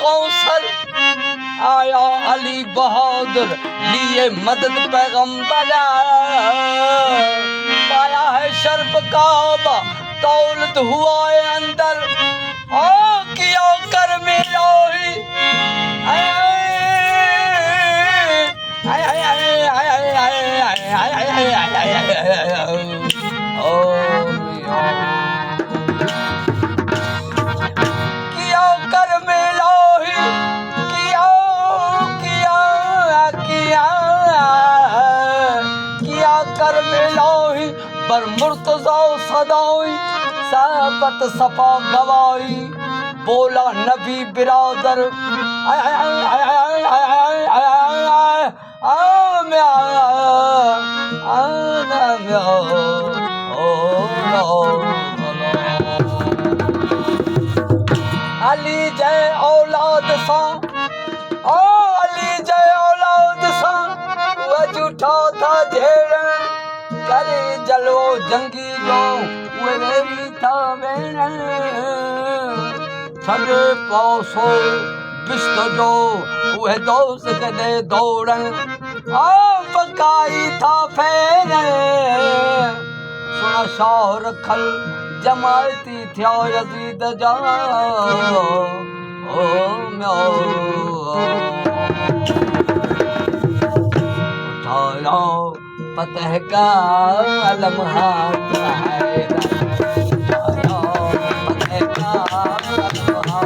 कौसर आया अली बहादुर लिए मदद पैगंबर पाया है शर्फ काबा दौलत हुआ है अंदर किया कर मिलोही किया कर मिलोही किया किया किया किया कर मिलोही पर मुर्तजा सदाई साबत सफा गवाई बोला नबी बिरादर अली जय औलाद सा अली जय औलाद सा वह झूठा था झेड़न करे जलो जंगी जो वह मेरी था वेणन छड़े पौसो बिस्त जो वह दोस्त कदे दौड़न पकाई था फेरन सुना शाह रखल जमायती थियो यजीद जा उठाया फतह का अलम हाथ है उठाया फतह का अलम हाथ